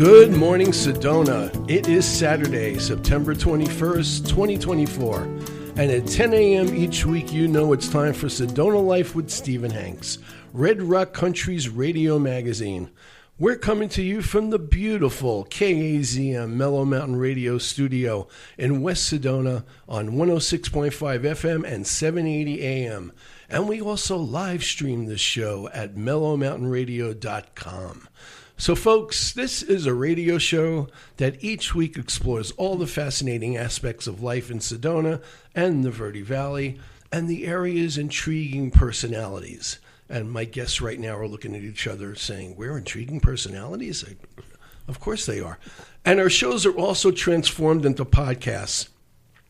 Good morning, Sedona. It is Saturday, September 21st, 2024. And at 10 a.m. each week, you know it's time for Sedona Life with Stephen Hanks, Red Rock Country's radio magazine. We're coming to you from the beautiful KAZM Mellow Mountain Radio Studio in West Sedona on 106.5 FM and 780 AM. And we also live stream this show at mellowmountainradio.com. So folks, this is a radio show that each week explores all the fascinating aspects of life in Sedona and the Verde Valley and the area's intriguing personalities. And my guests right now are looking at each other saying, we're intriguing personalities? Of course they are. And our shows are also transformed into podcasts,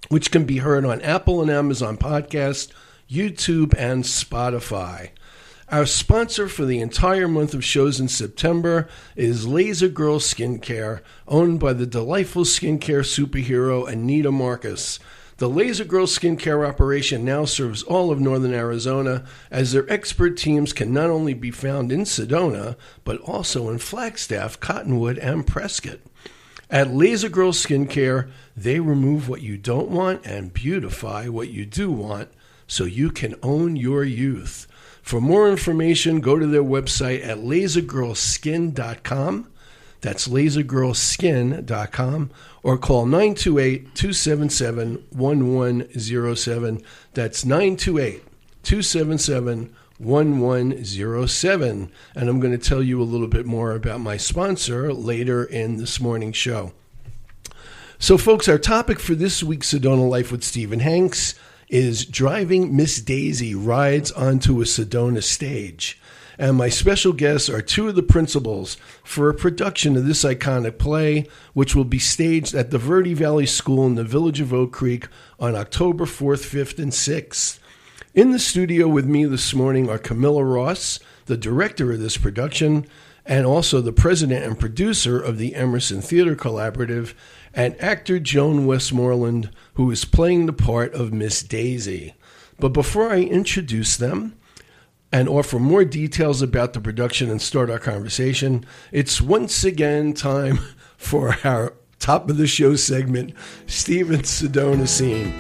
which can be heard on Apple and Amazon Podcasts, YouTube, and Spotify. Our sponsor for the entire month of shows in September is Laser Girl Skincare, owned by the delightful skincare superhero Anita Marcus. The Laser Girl Skincare operation now serves all of northern Arizona, as their expert teams can not only be found in Sedona, but also in Flagstaff, Cottonwood, and Prescott. At Laser Girl Skincare, they remove what you don't want and beautify what you do want, so you can own your youth. For more information, go to their website at lasergirlskin.com. That's lasergirlskin.com, or call 928-277-1107. That's 928-277-1107. And I'm going to tell you a little bit more about my sponsor later in this morning's show. So, folks, our topic for this week's Sedona Life with Stephen Hanks is Driving Miss Daisy Rides Onto a Sedona Stage. And my special guests are two of the principals for a production of this iconic play, which will be staged at the Verde Valley School in the village of Oak Creek on October 4th, 5th, and 6th. In the studio with me this morning are Camilla Ross, the director of this production, and also the president and producer of the Emerson Theater Collaborative, and Actor Joan Westmoreland, who is playing the part of Miss Daisy. But before I introduce them and offer more details about the production and start our conversation, it's once again time for our top of the show segment, Stephen's Sedona Scene,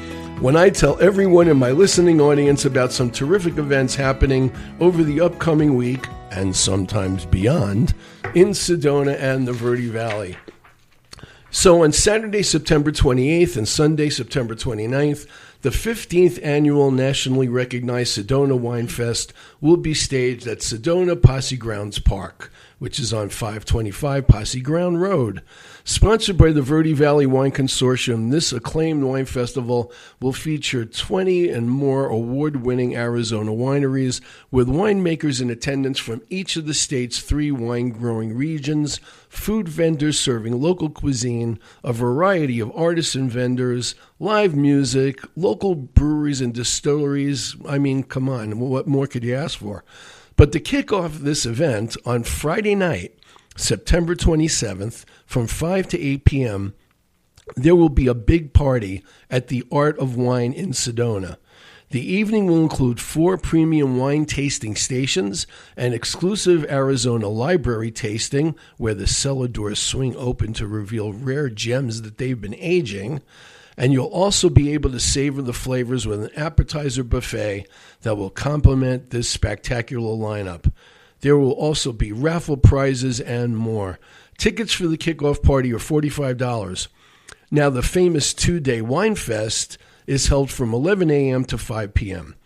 when I tell everyone in my listening audience about some terrific events happening over the upcoming week, and sometimes beyond, in Sedona and the Verde Valley. So on Saturday, September 28th and Sunday, September 29th, the 15th annual nationally recognized Sedona Wine Fest will be staged at Sedona Posse Grounds Park, which is on 525 Posse Ground Road. Sponsored by the Verde Valley Wine Consortium, this acclaimed wine festival will feature 20 and more award-winning Arizona wineries, with winemakers in attendance from each of the state's 3 wine-growing regions, food vendors serving local cuisine, a variety of artisan vendors, live music, local breweries and distilleries. I mean, come on, what more could you ask for? But to kick off this event on Friday night, September 27th, from 5 to 8 p.m., there will be a big party at the Art of Wine in Sedona. The evening will include 4 premium wine tasting stations, an exclusive Arizona library tasting where the cellar doors swing open to reveal rare gems that they've been aging, and you'll also be able to savor the flavors with an appetizer buffet that will complement this spectacular lineup. There will also be raffle prizes and more. Tickets for the kickoff party are $45. Now, the famous 2-day Wine Fest is held from 11 a.m. to 5 p.m.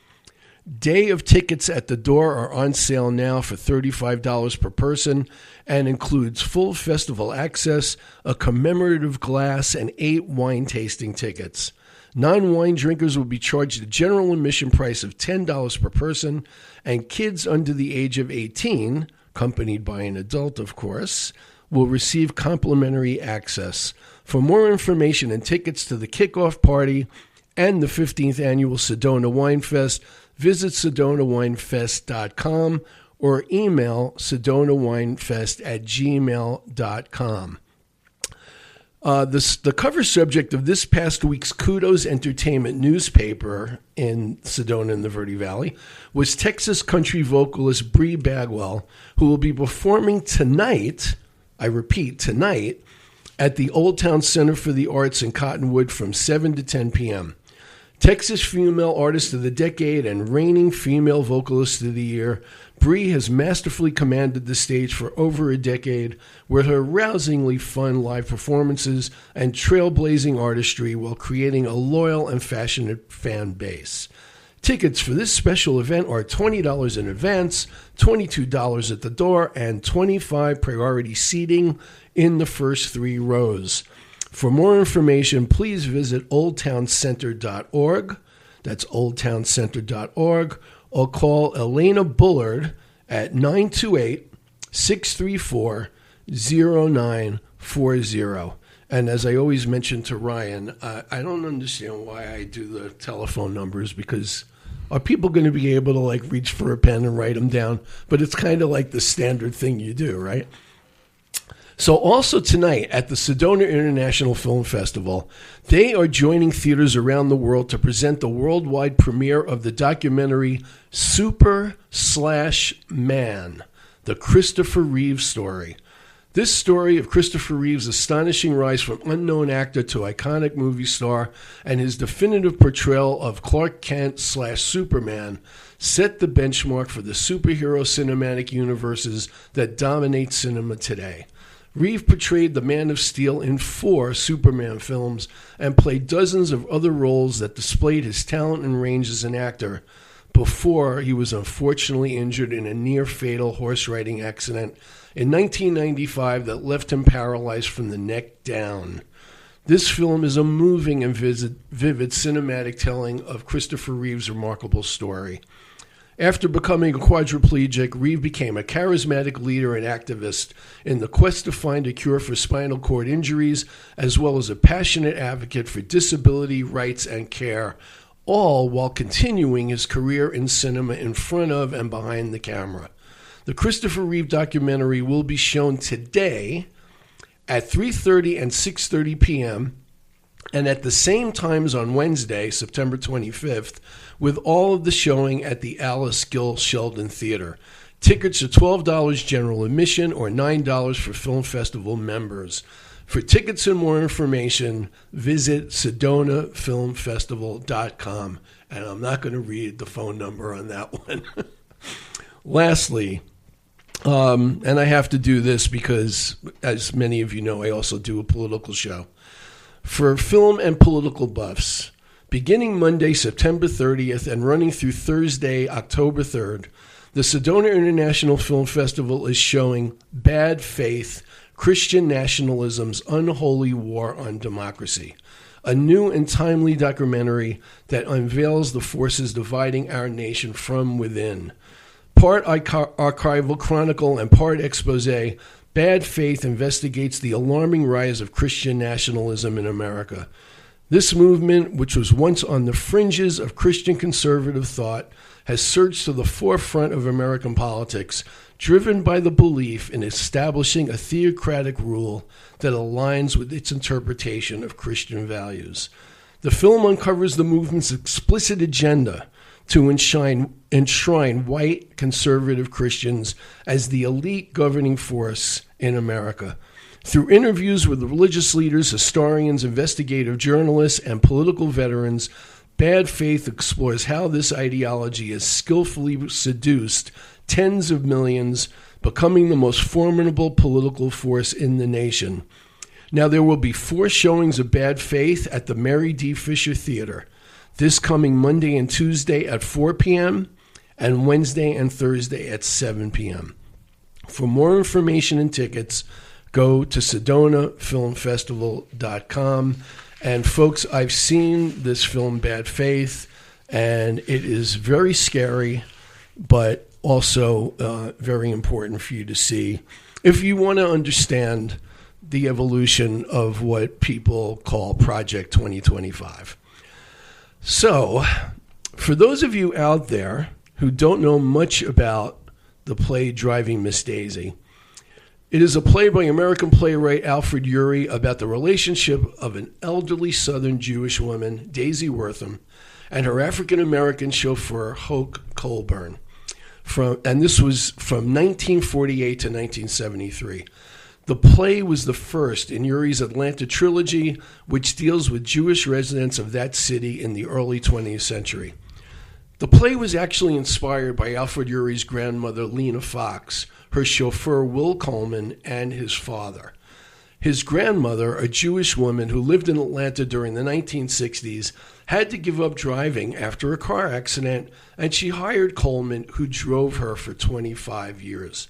Day of tickets at the door are on sale now for $35 per person and includes full festival access, a commemorative glass, and 8 wine tasting tickets. Non-wine drinkers will be charged a general admission price of $10 per person, and kids under the age of 18, accompanied by an adult, of course, will receive complimentary access. For more information and tickets to the kickoff party and the 15th annual Sedona Wine Fest, visit sedonawinefest.com or email sedonawinefest@gmail.com. The cover subject of this past week's Kudos Entertainment newspaper in Sedona in the Verde Valley was Texas country vocalist Bree Bagwell, who will be performing tonight I repeat, tonight at the Old Town Center for the Arts in Cottonwood from 7 to 10 p.m. Texas Female Artist of the Decade and reigning Female Vocalist of the Year, Bree has masterfully commanded the stage for over a decade with her rousingly fun live performances and trailblazing artistry while creating a loyal and passionate fan base. Tickets for this special event are $20 in advance, $22 at the door, and $25 priority seating in the first 3 rows. For more information, please visit oldtowncenter.org. That's oldtowncenter.org. Or call Elena Bullard at 928-634-0940. And as I always mention to Ryan, I don't understand why I do the telephone numbers, because are people going to be able to reach for a pen and write them down? But it's kind of like the standard thing you do, right? So also tonight at the Sedona International Film Festival, they are joining theaters around the world to present the worldwide premiere of the documentary Super/Man, the Christopher Reeve story. This story of Christopher Reeve's astonishing rise from unknown actor to iconic movie star and his definitive portrayal of Clark Kent/Superman set the benchmark for the superhero cinematic universes that dominate cinema today. Reeve portrayed the Man of Steel in 4 Superman films and played dozens of other roles that displayed his talent and range as an actor before he was unfortunately injured in a near-fatal horse riding accident in 1995 that left him paralyzed from the neck down. This film is a moving and vivid cinematic telling of Christopher Reeve's remarkable story. After becoming a quadriplegic, Reeve became a charismatic leader and activist in the quest to find a cure for spinal cord injuries, as well as a passionate advocate for disability rights and care, all while continuing his career in cinema in front of and behind the camera. The Christopher Reeve documentary will be shown today at 3:30 and 6:30 p.m., and at the same times on Wednesday, September 25th, with all of the showing at the Alice Gill Sheldon Theater. Tickets are $12 general admission or $9 for film festival members. For tickets and more information, visit sedonafilmfestival.com. And I'm not going to read the phone number on that one. Lastly, and I have to do this because, as many of you know, I also do a political show. For film and political buffs, beginning Monday, September 30th, and running through Thursday, October 3rd, the Sedona International Film Festival is showing Bad Faith, Christian Nationalism's Unholy War on Democracy, a new and timely documentary that unveils the forces dividing our nation from within. Part archival chronicle and part expose, Bad Faith investigates the alarming rise of Christian nationalism in America. This movement, which was once on the fringes of Christian conservative thought, has surged to the forefront of American politics, driven by the belief in establishing a theocratic rule that aligns with its interpretation of Christian values. The film uncovers the movement's explicit agenda to enshrine white conservative Christians as the elite governing force in America. Through interviews with religious leaders, historians, investigative journalists, and political veterans, Bad Faith explores how this ideology has skillfully seduced tens of millions, becoming the most formidable political force in the nation. Now, there will be 4 showings of Bad Faith at the Mary D. Fisher Theater this coming Monday and Tuesday at 4 p.m. and Wednesday and Thursday at 7 p.m. For more information and tickets, go to sedonafilmfestival.com. And folks, I've seen this film, Bad Faith, and it is very scary, but also very important for you to see if you want to understand the evolution of what people call Project 2025. So, for those of you out there who don't know much about the play Driving Miss Daisy, it is a play by American playwright Alfred Uhry about the relationship of an elderly Southern Jewish woman, Daisy Wortham, and her African-American chauffeur, Hoke Colburn. And this was from 1948 to 1973. The play was the first in Uhry's Atlanta trilogy, which deals with Jewish residents of that city in the early 20th century. The play was actually inspired by Alfred Uhry's grandmother, Lena Fox, her chauffeur, Will Coleman, and his father. His grandmother, a Jewish woman who lived in Atlanta during the 1960s, had to give up driving after a car accident, and she hired Coleman, who drove her for 25 years.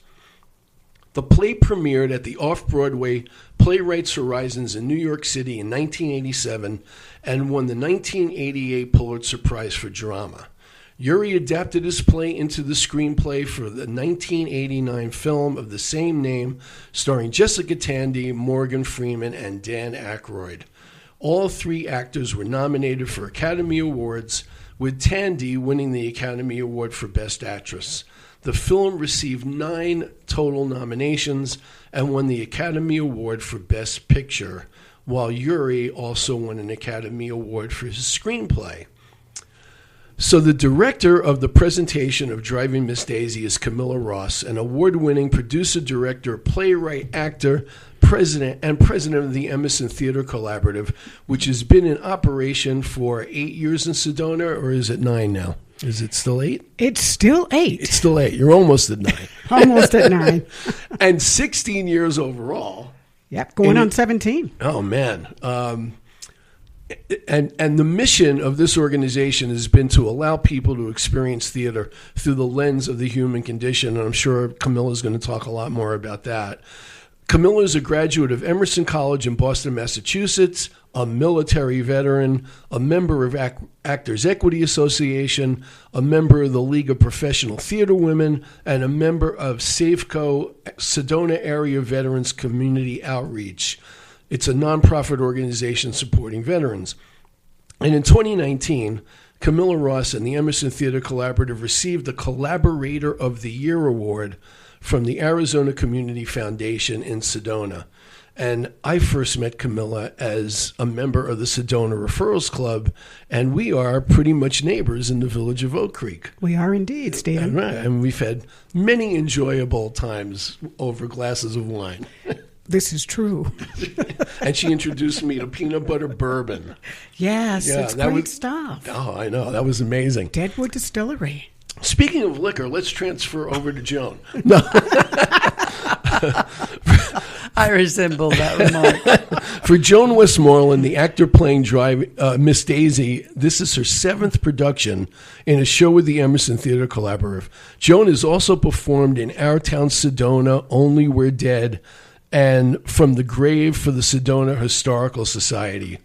The play premiered at the Off-Broadway Playwrights Horizons in New York City in 1987 and won the 1988 Pulitzer Prize for Drama. Uhry adapted his play into the screenplay for the 1989 film of the same name, starring Jessica Tandy, Morgan Freeman, and Dan Aykroyd. All three actors were nominated for Academy Awards, with Tandy winning the Academy Award for Best Actress. The film received 9 total nominations and won the Academy Award for Best Picture, while Uhry also won an Academy Award for his screenplay. So the director of the presentation of Driving Miss Daisy is Camilla Ross, an award-winning producer, director, playwright, actor, president of the Emerson Theater Collaborative, which has been in operation for 8 years in Sedona, or is it 9 now? Is it still 8? It's still 8. It's still 8. You're almost at 9. Almost at 9. And 16 years overall. Yep, going on 17. Oh, man. And the mission of this organization has been to allow people to experience theater through the lens of the human condition, and I'm sure Camilla's going to talk a lot more about that. Camilla is a graduate of Emerson College in Boston, Massachusetts, a military veteran, a member of Actors Equity Association, a member of the League of Professional Theater Women, and a member of SAFECO, Sedona Area Veterans Community Outreach. It's a nonprofit organization supporting veterans. And in 2019, Camilla Ross and the Emerson Theater Collaborative received the Collaborator of the Year Award from the Arizona Community Foundation in Sedona. And I first met Camilla as a member of the Sedona Referrals Club, and we are pretty much neighbors in the village of Oak Creek. We are indeed, Stephen. And we've had many enjoyable times over glasses of wine. This is true. And she introduced me to peanut butter bourbon. Yes, it's great stuff. Oh, I know. That was amazing. Deadwood Distillery. Speaking of liquor, let's transfer over to Joan. No. I resemble that remark. For Joan Westmoreland, the actor playing Miss Daisy, this is her 7th production in a show with the Emerson Theater Collaborative. Joan has also performed in Our Town, Sedona, Only We're Dead, and From the Grave for the Sedona Historical Society.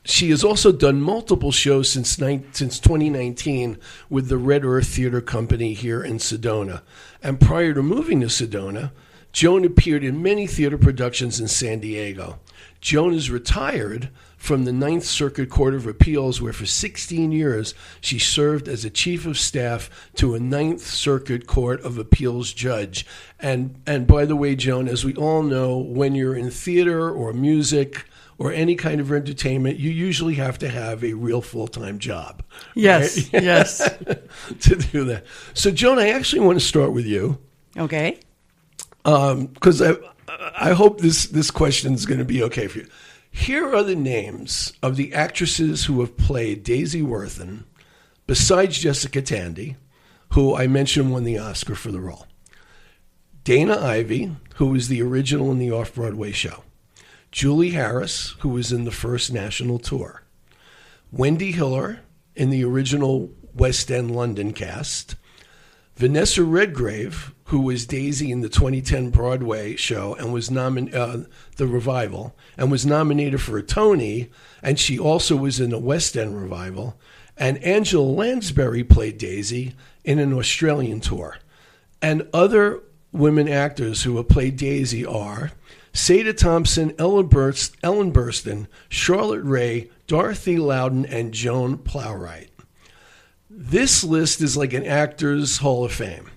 She has also done multiple shows since 2019 with the Red Earth Theater Company here in Sedona. And prior to moving to Sedona, Joan appeared in many theater productions in San Diego. Joan is retired from the Ninth Circuit Court of Appeals, where for 16 years she served as a chief of staff to a Ninth Circuit Court of Appeals judge. And by the way, Joan, as we all know, when you're in theater or music or any kind of entertainment, you usually have to have a real full-time job. Yes, right? yes. To do that. So, Joan, I actually want to start with you. Okay. Because I hope this question is going to be okay for you. Here are the names of the actresses who have played Daisy Worthen, besides Jessica Tandy, who I mentioned won the Oscar for the role. Dana Ivey, who was the original in the Off-Broadway show. Julie Harris, who was in the first national tour. Wendy Hiller in the original West End London cast. Vanessa Redgrave, who was Daisy in the 2010 Broadway show and was the revival, and was nominated for a Tony, and she also was in a West End revival. And Angela Lansbury played Daisy in an Australian tour. And other women actors who have played Daisy are Sada Thompson, Ellen Burstyn, Charlotte Ray, Dorothy Loudon, and Joan Plowright. This list is like an Actors Hall of Fame.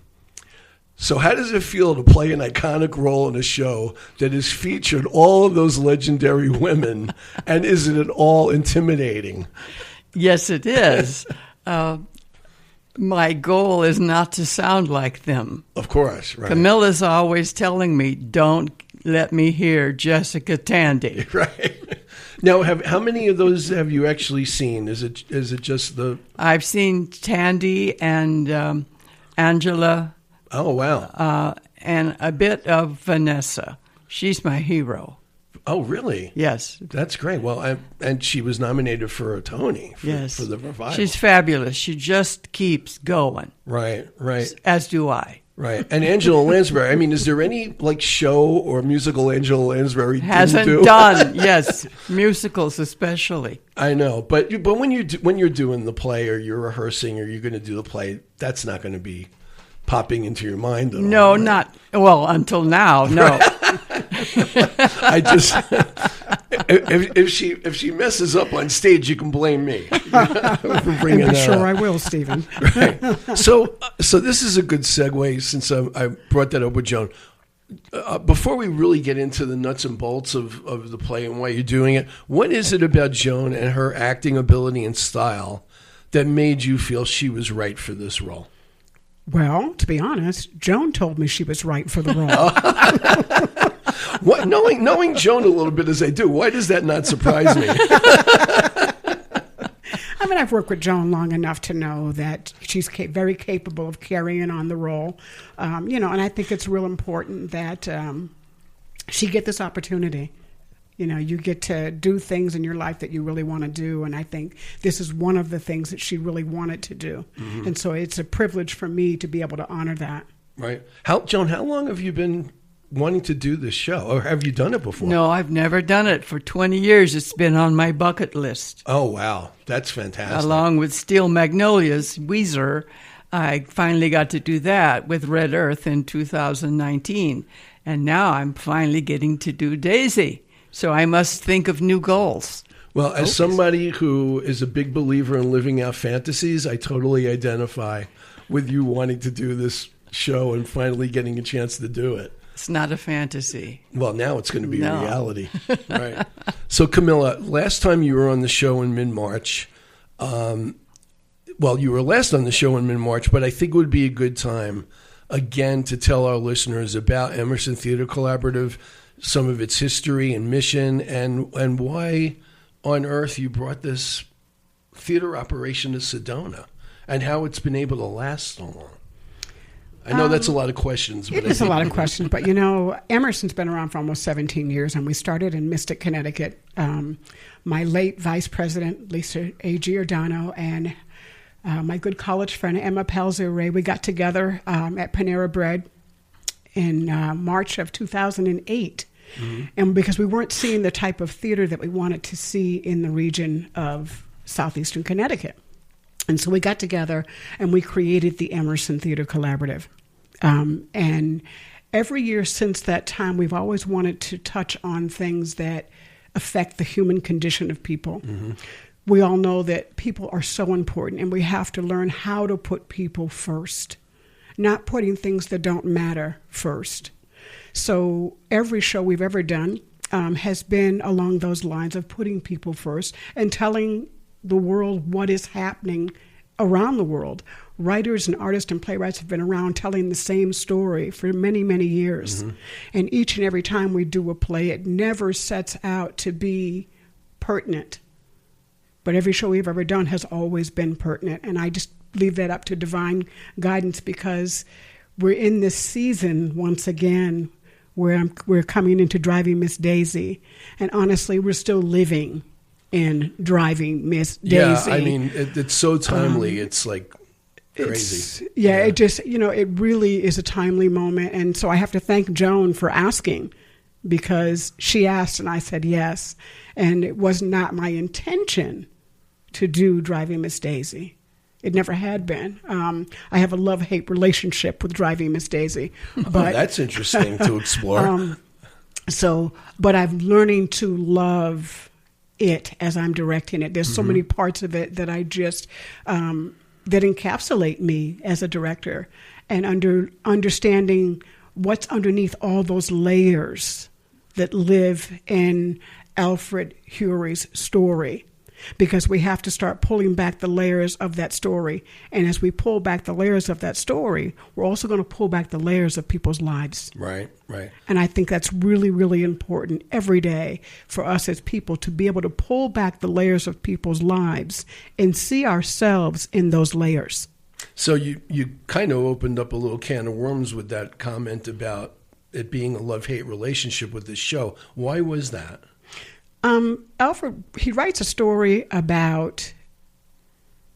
So how does it feel to play an iconic role in a show that has featured all of those legendary women, and is it at all intimidating? Yes, it is. my goal is not to sound like them. Of course, right. Camilla's always telling me, don't let me hear Jessica Tandy. Right. Now, how many of those have you actually seen? Is it just the... I've seen Tandy and Angela. Oh, wow. And a bit of Vanessa. She's my hero. Oh, really? Yes. That's great. Well, and she was nominated for a Tony for the revival. She's fabulous. She just keeps going. Right. As do I. Right. And Angela Lansbury, I mean, is there any show or musical Angela Lansbury hasn't didn't do? done? Yes, musicals especially. I know, but when you're doing the play or you're rehearsing or you're going to do the play, that's not going to be popping into your mind at No, all, right? not well until now. No. I just if she messes up on stage, you can blame me for bringing I'm that sure up. I will, Stephen. Right. So this is a good segue since I brought that up with Joan. Before we really get into the nuts and bolts of the play and why you're doing it, what is it about Joan and her acting ability and style that made you feel she was right for this role? Well, to be honest, Joan told me she was right for the role. What, knowing Joan a little bit as I do, why does that not surprise me? I mean, I've worked with Joan long enough to know that she's very capable of carrying on the role, and I think it's real important that she get this opportunity. You get to do things in your life that you really want to do, and I think this is one of the things that she really wanted to do. Mm-hmm. And so it's a privilege for me to be able to honor that. Right. Joan, how long have you been wanting to do this show, or have you done it before? No, I've never done it. For 20 years, it's been on my bucket list. Oh, wow. That's fantastic. Along with Steel Magnolias, Weezer, I finally got to do that with Red Earth in 2019. And now I'm finally getting to do Daisy. So I must think of new goals. Well, as somebody who is a big believer in living out fantasies, I totally identify with you wanting to do this show and finally getting a chance to do it. It's not a fantasy. Well, now it's going to be reality. Right. So, Camilla, last time you were on the show in mid-March, you were last on the show in mid-March, but I think it would be a good time, again, to tell our listeners about Emerson Theater Collaborative, some of its history and mission, and why on earth you brought this theater operation to Sedona, and how it's been able to last so long. I know that's a lot of questions. But it is a lot of questions, but Emerson's been around for almost 17 years, and we started in Mystic, Connecticut. My late vice president, Lisa A. Giordano, and my good college friend, Emma Pelzer-Ray, we got together at Panera Bread in March of 2008. Mm-hmm. And because we weren't seeing the type of theater that we wanted to see in the region of southeastern Connecticut. And so we got together and we created the Emerson Theater Collaborative. And every year since that time, we've always wanted to touch on things that affect the human condition of people. Mm-hmm. We all know that people are so important, and we have to learn how to put people first, not putting things that don't matter first. So every show we've ever done has been along those lines of putting people first and telling the world what is happening around the world. Writers and artists and playwrights have been around telling the same story for many, many years. Mm-hmm. And each and every time we do a play, it never sets out to be pertinent. But every show we've ever done has always been pertinent. And I just leave that up to divine guidance, because we're in this season once again where we're coming into Driving Miss Daisy. And honestly, we're still living in Driving Miss Daisy. Yeah, I mean, it's so timely. It's like crazy. It just, it really is a timely moment. And so I have to thank Joan for asking, because she asked and I said yes. And it was not my intention to do Driving Miss Daisy. It never had been. I have a love-hate relationship with Driving Miss Daisy. But that's interesting to explore. But I'm learning to love it as I'm directing it. There's so many parts of it that I just that encapsulate me as a director, and understanding what's underneath all those layers that live in Alfred Uhry's story. because we have to start pulling back the layers of that story. And as we pull back the layers of that story, we're also going to pull back the layers of people's lives. Right. And I think that's really, really important every day for us as people to be able to pull back the layers of people's lives and see ourselves in those layers. So you kind of opened up a little can of worms with that comment about it being a love-hate relationship with this show. Why was that? Alfred, he writes a story about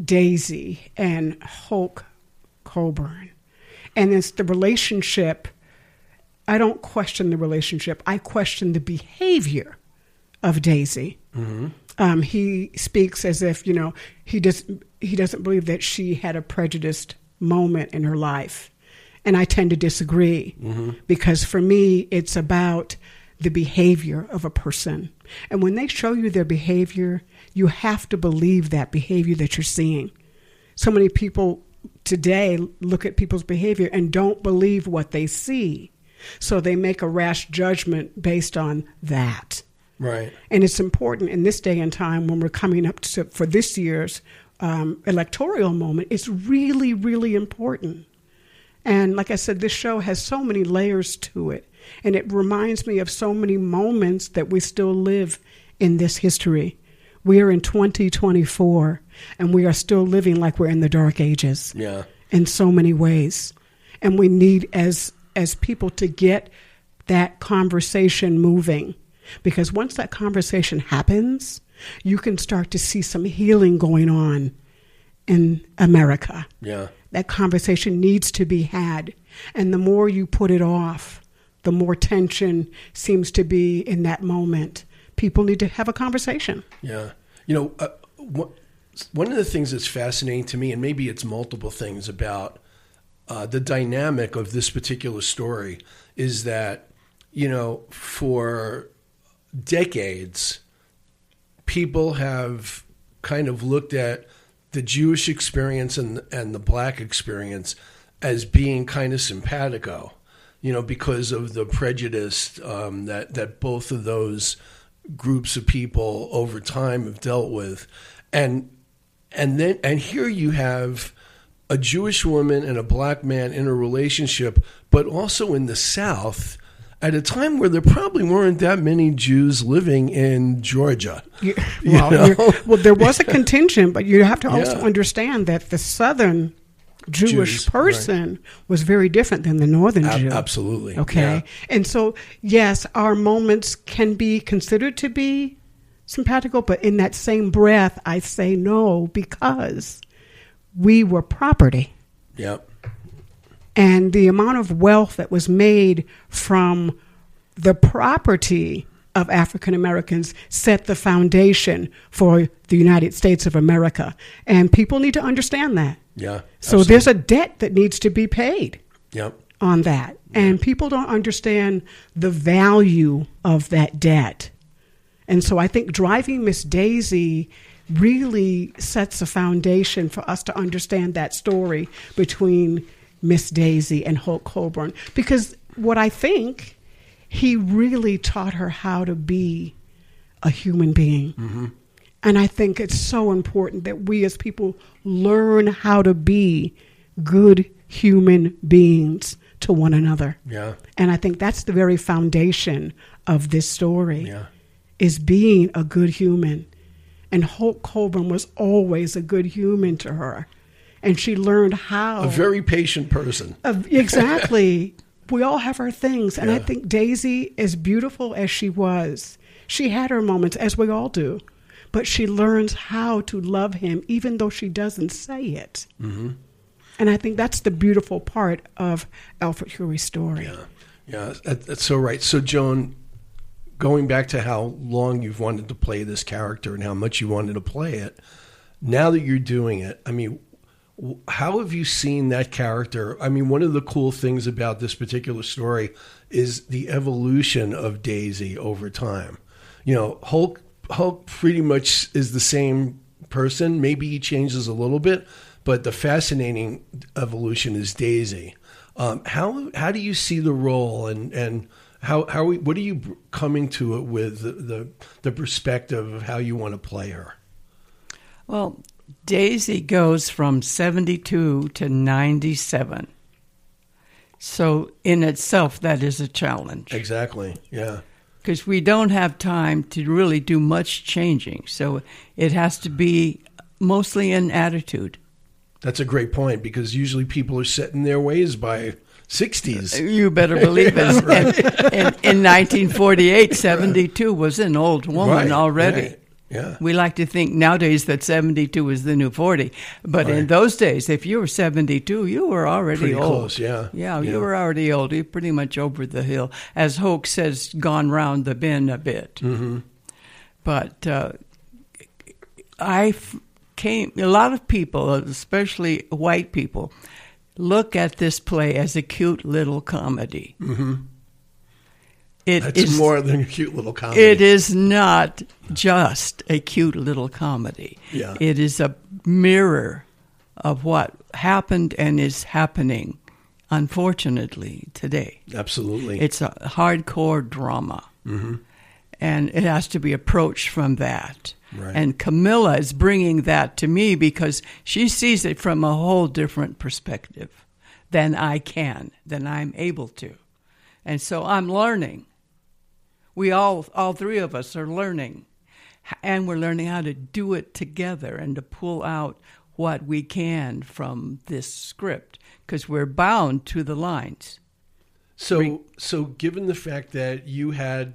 Daisy and Hulk Coburn. And it's the relationship. I don't question the relationship. I question the behavior of Daisy. Mm-hmm. He speaks as if, he doesn't believe that she had a prejudiced moment in her life. And I tend to disagree, because for me, it's about the behavior of a person. And when they show you their behavior, you have to believe that behavior that you're seeing. So many people today look at people's behavior and don't believe what they see. So they make a rash judgment based on that. Right. And it's important in this day and time when we're coming up for this year's electoral moment. It's really, really important. And like I said, this show has so many layers to it. And it reminds me of so many moments that we still live in this history. We are in 2024, and we are still living like we're in the Dark Ages. Yeah. In so many ways. And we need, as people, to get that conversation moving. Because once that conversation happens, you can start to see some healing going on in America. Yeah. That conversation needs to be had. And the more you put it off, the more tension seems to be in that moment. People need to have a conversation. Yeah. One of the things that's fascinating to me, and maybe it's multiple things about the dynamic of this particular story, is that, for decades, people have kind of looked at the Jewish experience and the Black experience as being kind of simpatico, because of the prejudice that both of those groups of people over time have dealt with. And here you have a Jewish woman and a Black man in a relationship, but also in the South, at a time where there probably weren't that many Jews living in Georgia. Well, there was a contingent, but you have to also understand that the Southern Jewish person was very different than the Northern Jew. Absolutely. Okay. Yeah. And so, yes, our moments can be considered to be simpatico, but in that same breath, I say no, because we were property. Yep. And the amount of wealth that was made from the property of African Americans set the foundation for the United States of America. And people need to understand that. Yeah. So there's a debt that needs to be paid. Yep. On that. Yeah. And people don't understand the value of that debt. And so I think Driving Miss Daisy really sets a foundation for us to understand that story between Miss Daisy and Hulk Coburn. Because what I think, he really taught her how to be a human being. Mm-hmm. And I think it's so important that we as people learn how to be good human beings to one another. Yeah. And I think that's the very foundation of this story, yeah. is being a good human. And Hulk Coburn was always a good human to her. And she learned how. A very patient person. Exactly. We all have our things. And I think Daisy, as beautiful as she was, she had her moments, as we all do. But she learns how to love him, even though she doesn't say it. Mm-hmm. And I think that's the beautiful part of Alfred Uhry's story. Yeah, that's so right. So, Joan, going back to how long you've wanted to play this character and how much you wanted to play it, now that you're doing it, I mean, how have you seen that character? I mean, one of the cool things about this particular story is the evolution of Daisy over time. Hulk pretty much is the same person. Maybe he changes a little bit, but the fascinating evolution is Daisy. How do you see the role, and what are you coming to it with the perspective of how you want to play her? Well, Daisy goes from 72 to 97. So in itself, that is a challenge. Exactly, yeah. Because we don't have time to really do much changing. So it has to be mostly an attitude. That's a great point, because usually people are set in their ways by 60s. You better believe it. Right. In 1948, 72 was an old woman already. Right. Yeah. We like to think nowadays that 72 is the new 40. But in those days, if you were 72, you were already pretty old. Close, yeah. Yeah, you were already old. You're pretty much over the hill. As Hoke says, gone round the bend a bit. Mm-hmm. But a lot of people, especially white people, look at this play as a cute little comedy. Mm-hmm. It's more than a cute little comedy. It is not just a cute little comedy. Yeah. It is a mirror of what happened and is happening, unfortunately, today. Absolutely. It's a hardcore drama. Mm-hmm. And it has to be approached from that. Right. And Camilla is bringing that to me because she sees it from a whole different perspective than I'm able to. And so I'm learning. We all three of us are learning. And we're learning how to do it together and to pull out what we can from this script because we're bound to the lines. So given the fact that you had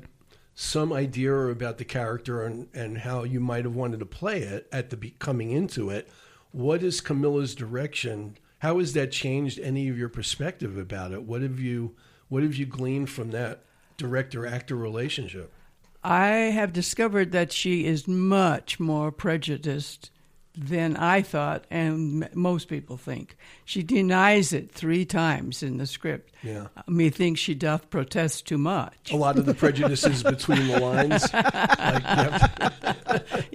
some idea about the character and how you might have wanted to play it coming into it, what is Camilla's direction? How has that changed any of your perspective about it? What have you gleaned from that director-actor relationship? I have discovered that she is much more prejudiced than I thought, and most people think. She denies it 3 times in the script. Yeah. Methinks she doth protest too much. A lot of the prejudices between the lines.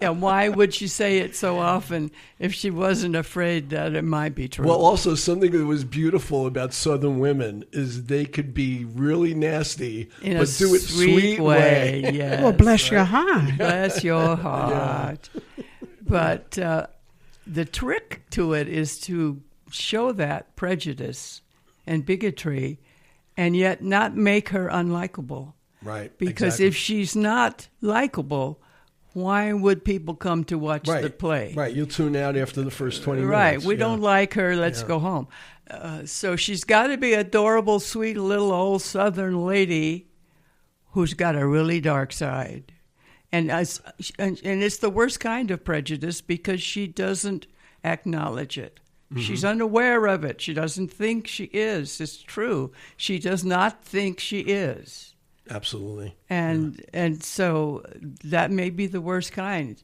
Yeah, why would she say it so often if she wasn't afraid that it might be true? Well, also, something that was beautiful about Southern women is they could be really nasty, but do it sweet way. Yes. Well, bless your heart. Bless your heart. Yeah. But the trick to it is to show that prejudice and bigotry and yet not make her unlikable. Right. Because exactly. if she's not likable, why would people come to watch the play? Right. You'll tune out after the first 20 minutes. Right. We don't like her. Let's go home. So she's got to be adorable, sweet little old Southern lady who's got a really dark side. And it's the worst kind of prejudice because she doesn't acknowledge it. Mm-hmm. She's unaware of it. She doesn't think she is. It's true. She does not think she is. Absolutely. And so that may be the worst kind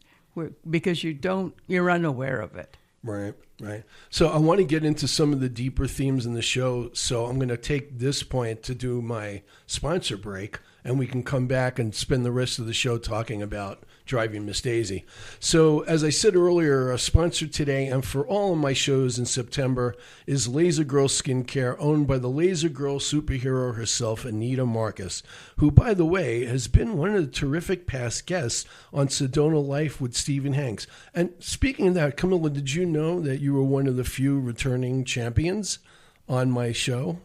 because you're unaware of it. Right. So I want to get into some of the deeper themes in the show. So I'm going to take this point to do my sponsor break, and we can come back and spend the rest of the show talking about Driving Miss Daisy. So as I said earlier, a sponsor today and for all of my shows in September is Laser Girl Skincare, owned by the Laser Girl superhero herself, Anita Marcus, who, by the way, has been one of the terrific past guests on Sedona Life with Stephen Hanks. And speaking of that, Camilla, did you know that you were one of the few returning champions on my show?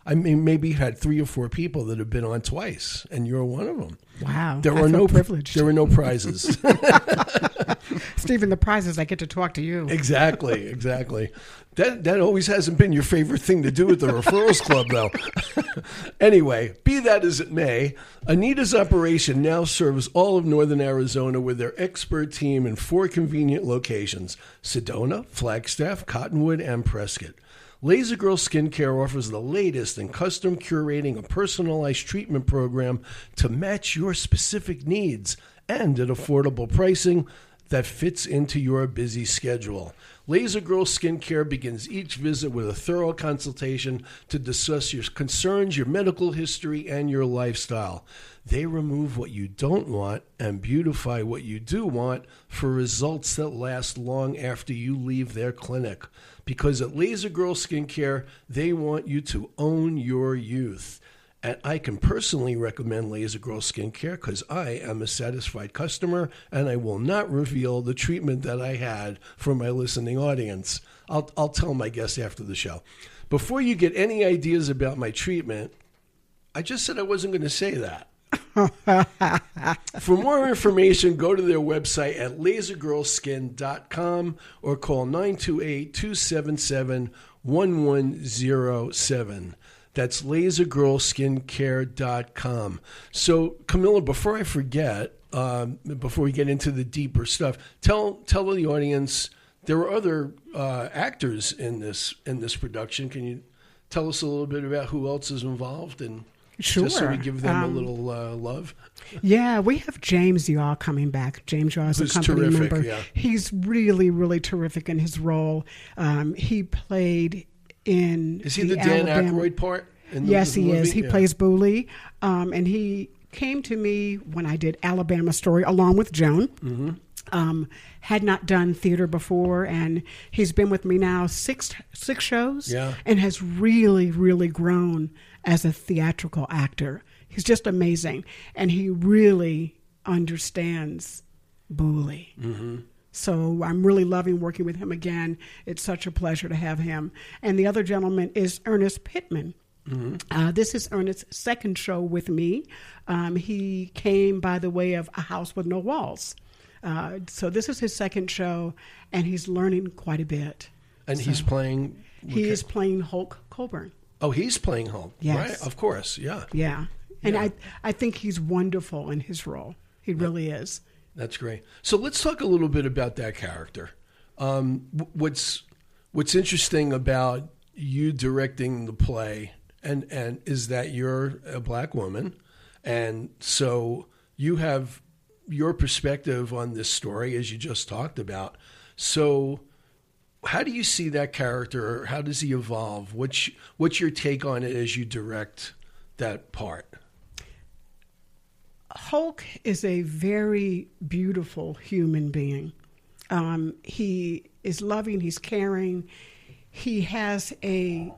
I mean, maybe had 3 or 4 people that have been on twice, and you're one of them. Wow, There were no privileged. There were no prizes. Stephen, the prizes I get to talk to you. Exactly. That always hasn't been your favorite thing to do at the Referrals Club, though. Anyway, be that as it may, Anita's operation now serves all of northern Arizona with their expert team in 4 convenient locations: Sedona, Flagstaff, Cottonwood, and Prescott. Laser Girl Skincare offers the latest in custom curating a personalized treatment program to match your specific needs and at affordable pricing that fits into your busy schedule. Laser Girl Skincare begins each visit with a thorough consultation to discuss your concerns, your medical history, and your lifestyle. They remove what you don't want and beautify what you do want for results that last long after you leave their clinic. Because at Laser Girl Skincare, they want you to own your youth. And I can personally recommend Laser Girl Skincare because I am a satisfied customer, and I will not reveal the treatment that I had for my listening audience. I'll tell my guests after the show. Before you get any ideas about my treatment, I just said I wasn't going to say that. For more information, go to their website at lasergirlskin.com or call 928-277-1107. That's lasergirlskincare.com. So, Camilla, before I forget, before we get into the deeper stuff, tell the audience there were other actors in this production. Can you tell us a little bit about who else is involved and Sure. just so we give them a little love? Yeah, we have James Yaw coming back. James Yaw is a company terrific, member. yeah. He's really, really terrific in his role. He played in Is he the Dan Alabama. Aykroyd part? Yes, he is. He Yeah. plays Booley. And he came to me when I did Alabama Story along with Joan. Mm-hmm. Had not done theater before, and he's been with me now six shows, Yeah. and has really, really grown as a theatrical actor. He's just amazing, and he really understands Booley. Mm-hmm. So I'm really loving working with him again. It's such a pleasure to have him. And the other gentleman is Ernest Pittman. Mm-hmm. This is Ernest's second show with me. He came by the way of A House with No Walls. So this is his second show, and he's learning quite a bit. And he's playing... He is playing Hulk Coburn. Oh, he's playing Hulk. Yes. Right? Of course, yeah. Yeah. And Yeah. I think he's wonderful in his role. He really is. That's great. So let's talk a little bit about that character. What's interesting about you directing the play and is that you're a black woman, and so you have your perspective on this story as you just talked about. So how do you see that character? How does he evolve? What's your take on it as you direct that part? Hulk is a very beautiful human being. He is loving, he's caring, he has a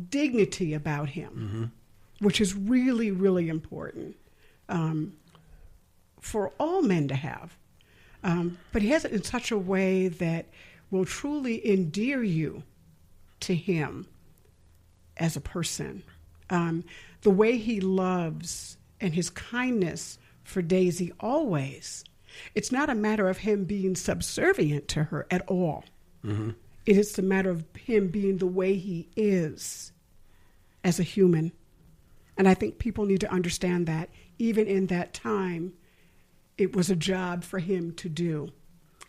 dignity about him, which is really, really important for all men to have. But he has it in such a way that will truly endear you to him as a person. The way he loves and his kindness for Daisy always. It's not a matter of him being subservient to her at all. Mm-hmm. It is a matter of him being the way he is as a human. And I think people need to understand that even in that time, it was a job for him to do.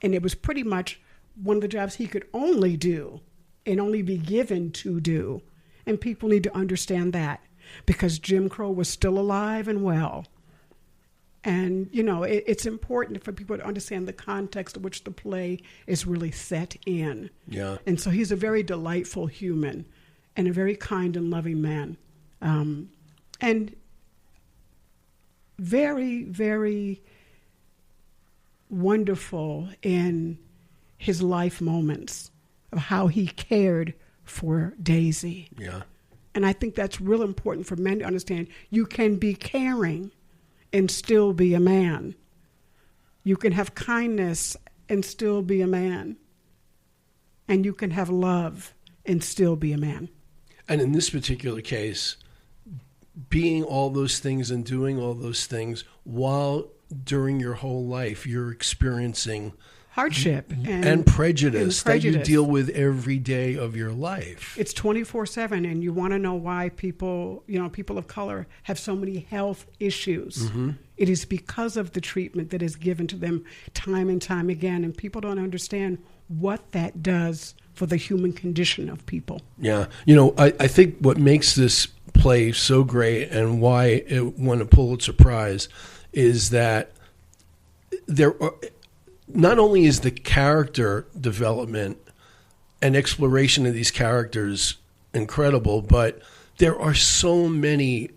And it was pretty much one of the jobs he could only do and only be given to do. And people need to understand that because Jim Crow was still alive and well. And, you know, it's important for people to understand the context of which the play is really set in. Yeah. And so he's a very delightful human and a very kind and loving man. And very, very wonderful in his life moments of how he cared for Daisy. Yeah. And I think that's real important for men to understand. You can be caring and still be a man. You can have kindness and still be a man. And you can have love and still be a man. And in this particular case, being all those things and doing all those things while during your whole life you're experiencing hardship and prejudice that you prejudice. deal with every day of your life. It's 24/7, and you want to know why people of color have so many health issues. Mm-hmm. It is because of the treatment that is given to them time and time again, and people don't understand what that does for the human condition of people. Yeah. You know, I think what makes this play so great and why it won a Pulitzer Prize is that there are, not only is the character development and exploration of these characters incredible, but there are so many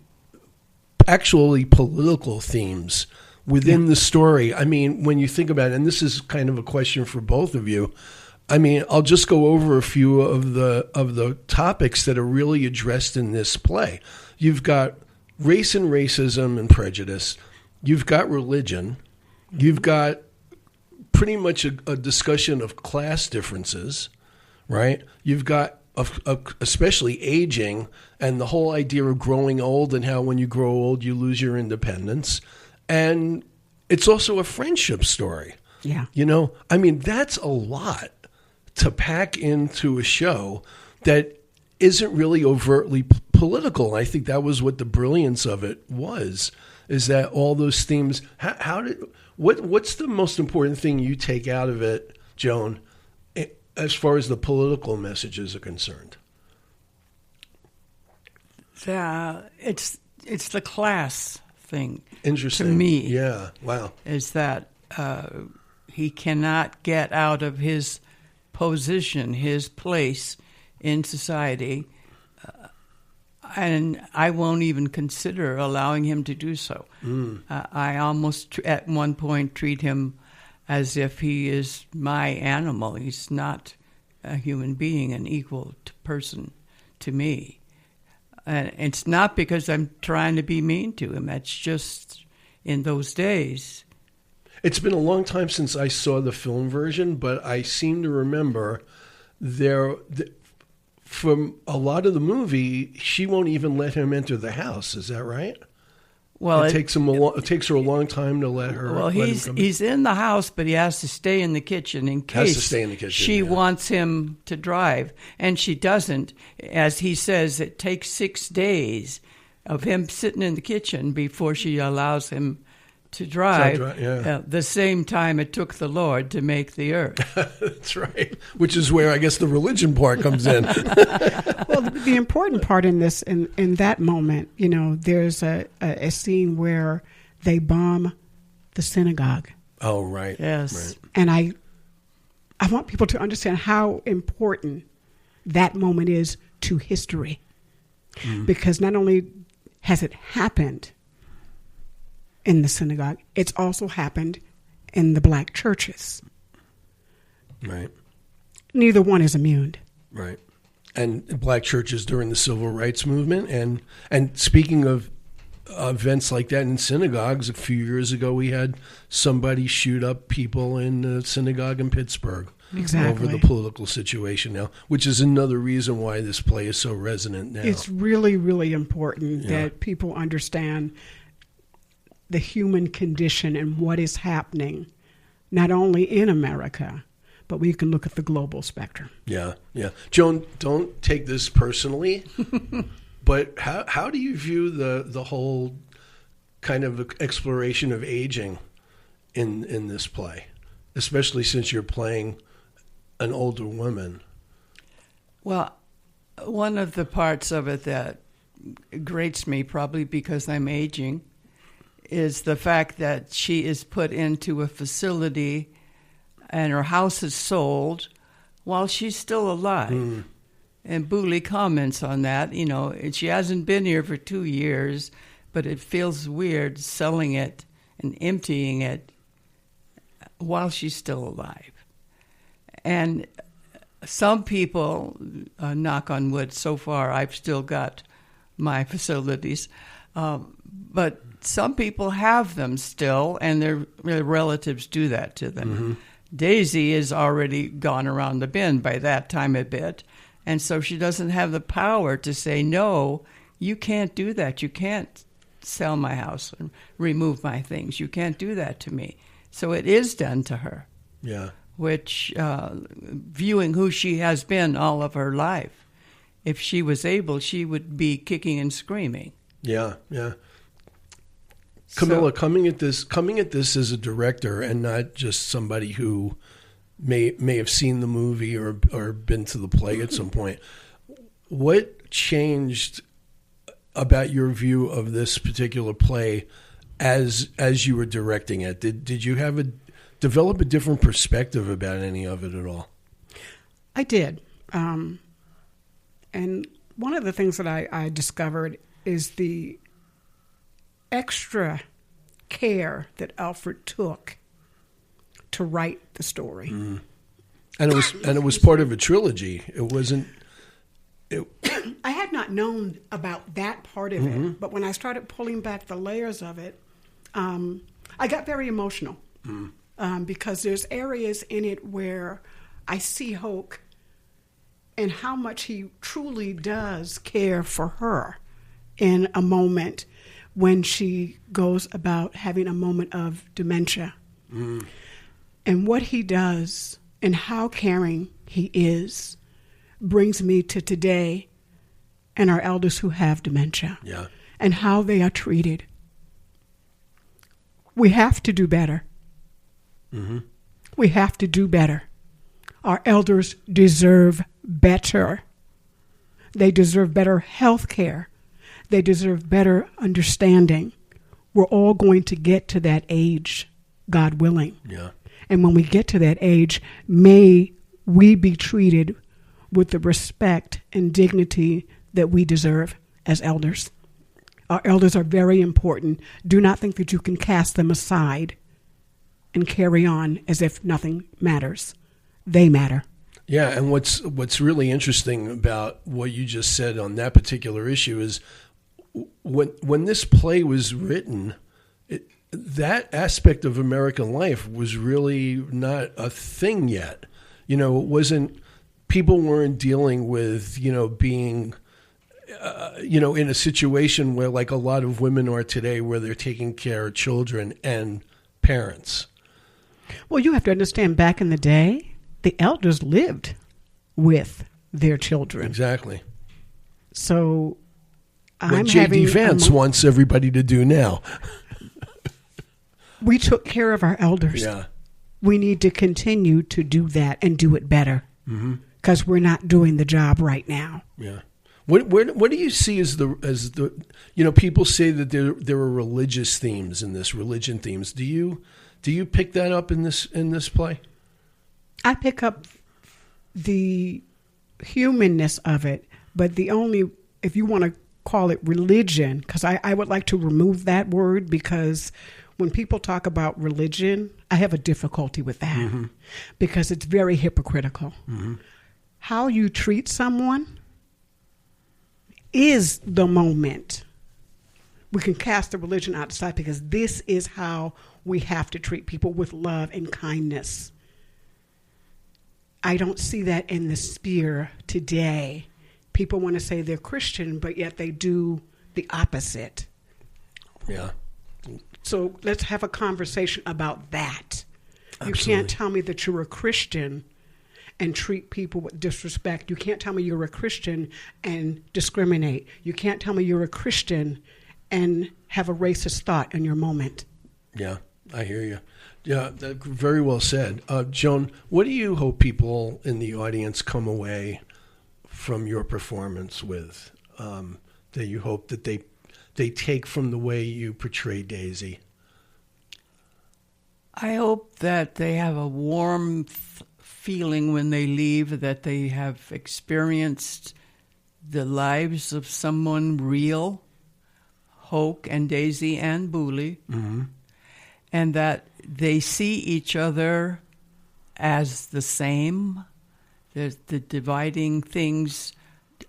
actually political themes within the story. I mean, when you think about it, and this is kind of a question for both of you, I mean, I'll just go over a few of the topics that are really addressed in this play. you've got race and racism and prejudice. You've got religion. You've got pretty much a discussion of class differences, right? You've got especially aging and the whole idea of growing old and how when you grow old you lose your independence. And it's also a friendship story. Yeah. You know, I mean, that's a lot to pack into a show that isn't really overtly political. I think that was what the brilliance of it was, is that all those themes, what's the most important thing you take out of it, Joan, as far as the political messages are concerned? It's the class thing. Interesting. To me. Yeah. Wow. Is that he cannot get out of his position, his place in society, and I won't even consider allowing him to do so. I almost at one point treat him as if he is my animal. He's not a human being, an equal person to me. And it's not because I'm trying to be mean to him. That's just in those days. It's been a long time since I saw the film version, but I seem to remember from a lot of the movie, she won't even let him enter the house. Is that right? Well, it takes her a long time to let her. Well, he's in the house, but he has to stay in the kitchen in case she wants him to drive, and she doesn't. As he says, it takes 6 days of him sitting in the kitchen before she allows him to drive. The same time it took the Lord to make the earth. That's right. Which is where I guess the religion part comes in. Well, the important part in this, in that moment, you know, there's a scene where they bomb the synagogue. Oh, right. Yes. Right. And I want people to understand how important that moment is to history. Because not only has it happened in the synagogue, it's also happened in the black churches. Right. Neither one is immune. Right. And black churches during the civil rights movement. And speaking of events like that in synagogues, a few years ago we had somebody shoot up people in a synagogue in Pittsburgh. Exactly. Over the political situation now, which is another reason why this play is so resonant now. It's really, really important that people understand the human condition and what is happening, not only in America, but we can look at the global spectrum. Yeah, yeah. Joan, don't take this personally, but how do you view the whole kind of exploration of aging in this play, especially since you're playing an older woman? Well, one of the parts of it that grates me, probably because I'm aging, is the fact that she is put into a facility and her house is sold while she's still alive. And Booley comments on that. You know, she hasn't been here for 2 years, but it feels weird selling it and emptying it while she's still alive. And some people, knock on wood, so far I've still got my facilities, but some people have them still, and their relatives do that to them. Daisy is already gone around the bend by that time a bit, and so she doesn't have the power to say, no, you can't do that. You can't sell my house and remove my things. You can't do that to me. So it is done to her. Yeah. Which, viewing who she has been all of her life, if she was able, she would be kicking and screaming. Yeah, yeah. Camilla, coming at this as a director and not just somebody who may have seen the movie or been to the play at some point, what changed about your view of this particular play as you were directing it? Did you develop a different perspective about any of it at all? I did. And one of the things that I discovered is the extra care that Alfred took to write the story. And it was part of a trilogy. It I had not known about that part of it, but when I started pulling back the layers of it, I got very emotional because there's areas in it where I see Hoke and how much he truly does care for her in a moment when she goes about having a moment of dementia. And what he does and how caring he is brings me to today and our elders who have dementia and how they are treated. We have to do better. We have to do better. Our elders deserve better. They deserve better health care. They deserve better understanding. We're all going to get to that age, God willing. And when we get to that age, may we be treated with the respect and dignity that we deserve as elders. Our elders are very important. Do not think that you can cast them aside and carry on as if nothing matters. They matter. Yeah, and what's really interesting about what you just said on that particular issue is when this play was written, that aspect of American life was really not a thing yet. It wasn't, people weren't dealing with, being, in a situation where like a lot of women are today where they're taking care of children and parents. Well, you have to understand, back in the day, the elders lived with their children. Exactly. So what J.D. Vance wants everybody to do now. We took care of our elders. Yeah. We need to continue to do that and do it better because we're not doing the job right now. Yeah. What do you see as the people say that there are religious themes in this, religion themes. Do you pick that up in this play? I pick up the humanness of it, but if you want to call it religion, because I would like to remove that word, because when people talk about religion, I have a difficulty with that because it's very hypocritical. How you treat someone is the moment. We can cast the religion outside because this is how we have to treat people, with love and kindness. I don't see that in the sphere today. People want to say they're Christian, but yet they do the opposite. Yeah. So let's have a conversation about that. Absolutely. You can't tell me that you're a Christian and treat people with disrespect. You can't tell me you're a Christian and discriminate. You can't tell me you're a Christian and have a racist thought in your moment. Yeah, I hear you. Yeah, very well said. Joan, what do you hope people in the audience come away from your performance with, that you hope that they take from the way you portray Daisy? I hope that they have a warm feeling when they leave, that they have experienced the lives of someone real, Hoke and Daisy and Booley, and that they see each other as the same. The dividing things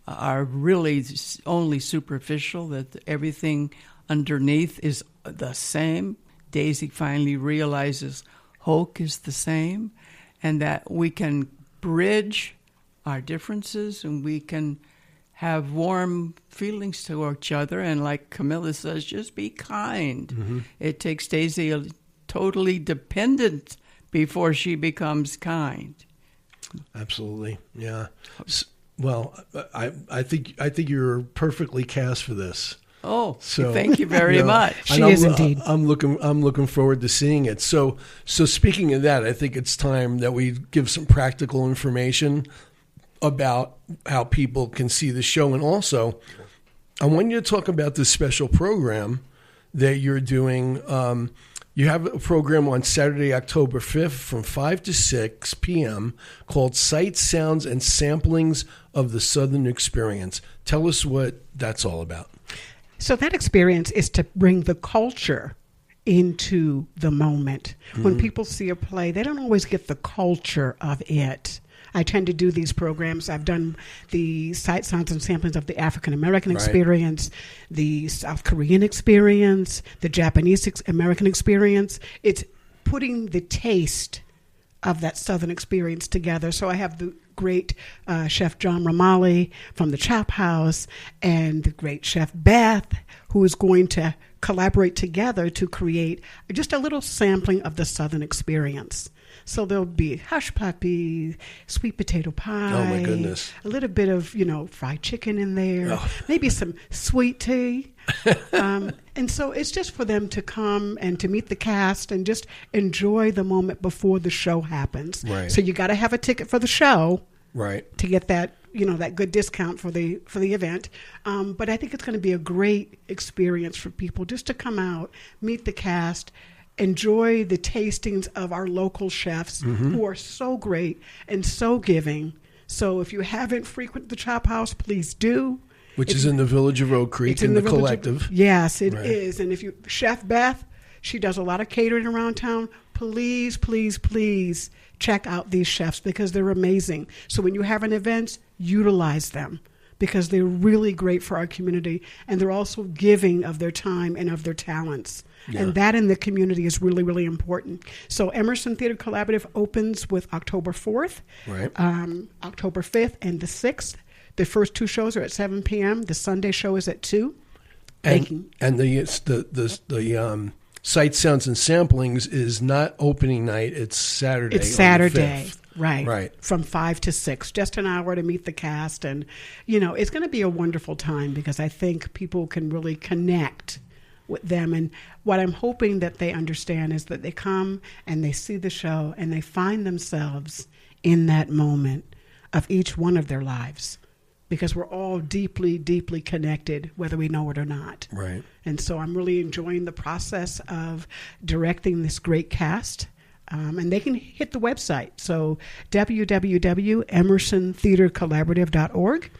are really only superficial, that everything underneath is the same. Daisy finally realizes Hoke is the same, and that we can bridge our differences and we can have warm feelings to each other. And like Camilla says, just be kind. It takes Daisy totally dependent before she becomes kind. Absolutely, yeah. Well, I think you're perfectly cast for this. Oh, so thank you very much. She is indeed. I'm looking forward to seeing it. So speaking of that, I think it's time that we give some practical information about how people can see the show, and also I want you to talk about this special program that you're doing. You have a program on Saturday, October 5th from 5 to 6 p.m. called Sights, Sounds, and Samplings of the Southern Experience. Tell us what that's all about. So that experience is to bring the culture into the moment. When people see a play, they don't always get the culture of it. I tend to do these programs. I've done the sight, sounds, and samplings of the African American experience, the South Korean experience, the Japanese American experience. It's putting the taste of that Southern experience together. So I have the great chef John Romali from the Chop House and the great chef Beth, who is going to collaborate together to create just a little sampling of the Southern experience. So there'll be hush puppy, sweet potato pie. Oh, my goodness. A little bit of, fried chicken in there, maybe some sweet tea. And so it's just for them to come and to meet the cast and just enjoy the moment before the show happens. Right. So you got to have a ticket for the show. Right. To get that, that good discount for the event. But I think it's going to be a great experience for people just to come out, meet the cast, enjoy the tastings of our local chefs who are so great and so giving. So if you haven't frequented the Chop House, please do. Which is in the village of Oak Creek in the Collective. Yes, it is. And if you, Chef Beth, she does a lot of catering around town. Please, please, please check out these chefs because they're amazing. So when you have an event, utilize them because they're really great for our community. And they're also giving of their time and of their talents. Yeah. And that in the community is really, really important. So Emerson Theater Collaborative opens with October 4th, October 5th, and the 6th. The first two shows are at 7 p.m. The Sunday show is at 2. And the Sight, Sounds, and Samplings is not opening night. It's Saturday. It's Saturday. Right. From 5 to 6, just an hour to meet the cast. And, it's going to be a wonderful time because I think people can really connect with them. And what I'm hoping that they understand is that they come and they see the show and they find themselves in that moment of each one of their lives. Because we're all deeply, deeply connected, whether we know it or not. Right. And so I'm really enjoying the process of directing this great cast. And they can hit the website. So www.emersontheatercollaborative.org.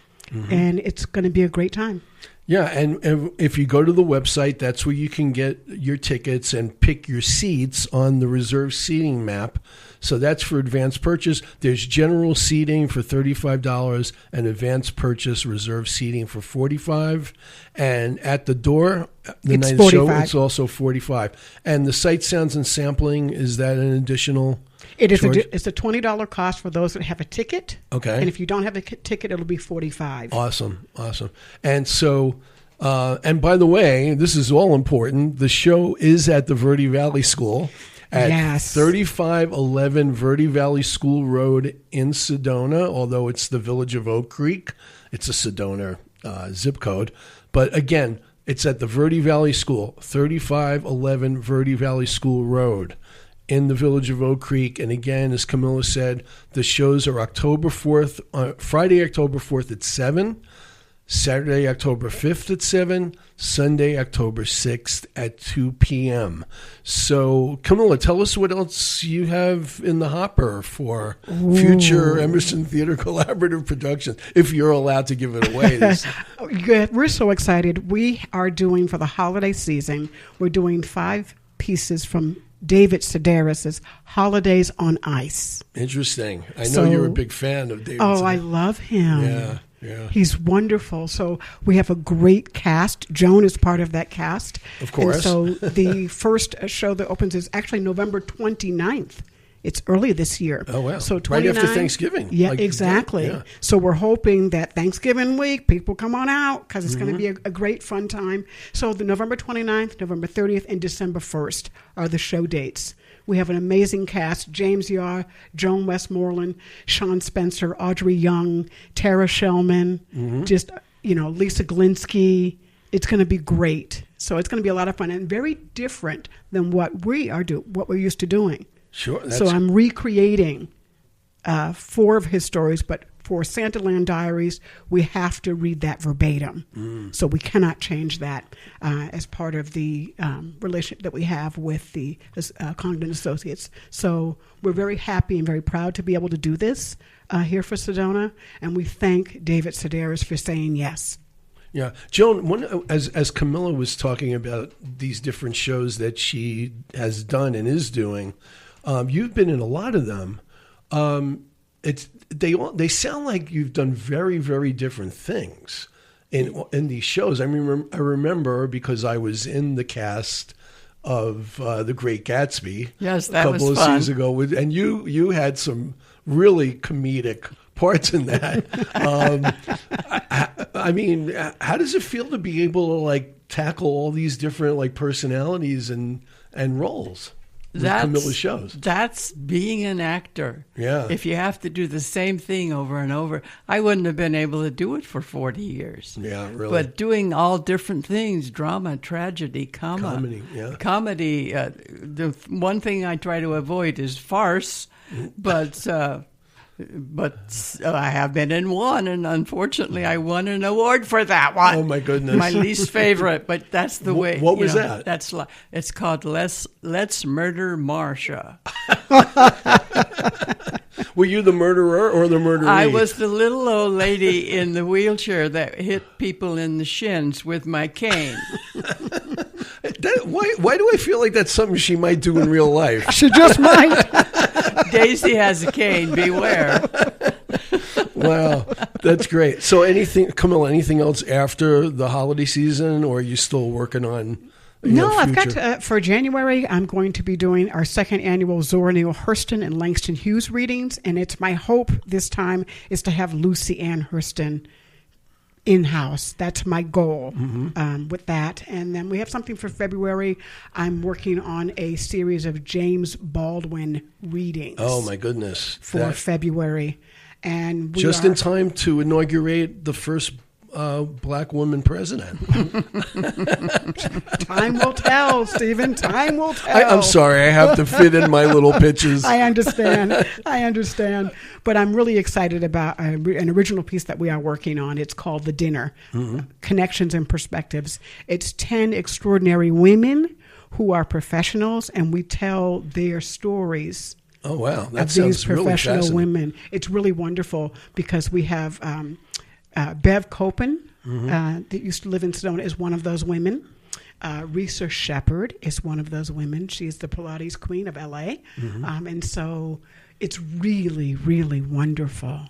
And it's going to be a great time. Yeah, and if you go to the website, that's where you can get your tickets and pick your seats on the reserved seating map. So that's for advanced purchase. There's general seating for $35 and advanced purchase reserved seating for $45. And at the door, the night of the show, it's also $45. And the sight, sounds, and sampling, is that an additional It is. charge? It's a $20 cost for those that have a ticket. Okay. And if you don't have a ticket, it'll be $45. Awesome. And so, and by the way, this is all important. The show is at the Verde Valley School at 3511 Verde Valley School Road in Sedona, although it's the village of Oak Creek. It's a Sedona zip code. But again, it's at the Verde Valley School, 3511 Verde Valley School Road in the village of Oak Creek. And again, as Camilla said, the shows are October 4th, Friday, October 4th at 7, Saturday, October 5th at 7, Sunday, October 6th at 2 p.m. So, Camilla, tell us what else you have in the hopper for future Emerson Theater Collaborative productions, if you're allowed to give it away. Good. We're so excited. We are doing, for the holiday season, we're doing 5 pieces from David Sedaris' Holidays on Ice. Interesting. I know you're a big fan of David. Oh, I love him. Yeah. He's wonderful. So we have a great cast. Joan is part of that cast. Of course. And so the first show that opens is actually November 29th. It's early this year. Oh, wow. So right after Thanksgiving. Yeah, exactly. Yeah. So we're hoping that Thanksgiving week, people come on out because it's going to be a great fun time. So the November 29th, November 30th, and December 1st are the show dates. We have an amazing cast: James Yar, Joan Westmoreland, Sean Spencer, Audrey Young, Tara Shellman, Lisa Glinsky. It's going to be great. So it's going to be a lot of fun and very different than what we're used to doing. Sure. So I'm recreating 4 of his stories, but for Santaland Diaries, we have to read that verbatim. So we cannot change that as part of the relationship that we have with the Congdon Associates. So we're very happy and very proud to be able to do this here for Sedona, and we thank David Sedaris for saying yes. Yeah. Joan, as Camilla was talking about these different shows that she has done and is doing, you've been in a lot of them. they sound like you've done very, very different things in these shows. I remember because I was in the cast of The Great Gatsby. Yes, a that was couple of fun. seasons ago, and you had some really comedic parts in that. I mean, how does it feel to be able to like tackle all these different like personalities and roles? Camilla's shows. That's being an actor. Yeah. If you have to do the same thing over and over, I wouldn't have been able to do it for 40 years. Yeah, really. But doing all different things, drama, tragedy, Comedy, yeah. Comedy. The one thing I try to avoid is farce, but I have been in one, and unfortunately, I won an award for that one. Oh my goodness! My least favorite, but that's the way. What was that? It's called Let's Murder Marcia. Were you the murderer or the murderee? I was the little old lady in the wheelchair that hit people in the shins with my cane. Why do I feel like that's something she might do in real life? She just might. Daisy has a cane. Beware. Wow, that's great. So, Camilla, anything else after the holiday season, or are you still working on? I've got for January. I'm going to be doing our second annual Zora Neale Hurston and Langston Hughes readings, and it's my hope this time is to have Lucy Ann Hurston in-house. That's my goal with that. And then we have something for February. I'm working on a series of James Baldwin readings. Oh, my goodness. For February. And we in time to inaugurate the first black woman president. Time will tell, Stephen. Time will tell. I'm sorry. I have to fit in my little pitches. I understand. But I'm really excited about an original piece that we are working on. It's called The Dinner, Connections and Perspectives. It's 10 extraordinary women who are professionals, and we tell their stories. Oh, wow. That of sounds these professional really fascinating. women. It's really wonderful because we have Bev Copen, that used to live in Sedona, is one of those women. Risa Shepherd is one of those women. She's the Pilates queen of L.A. And so it's really, really wonderful.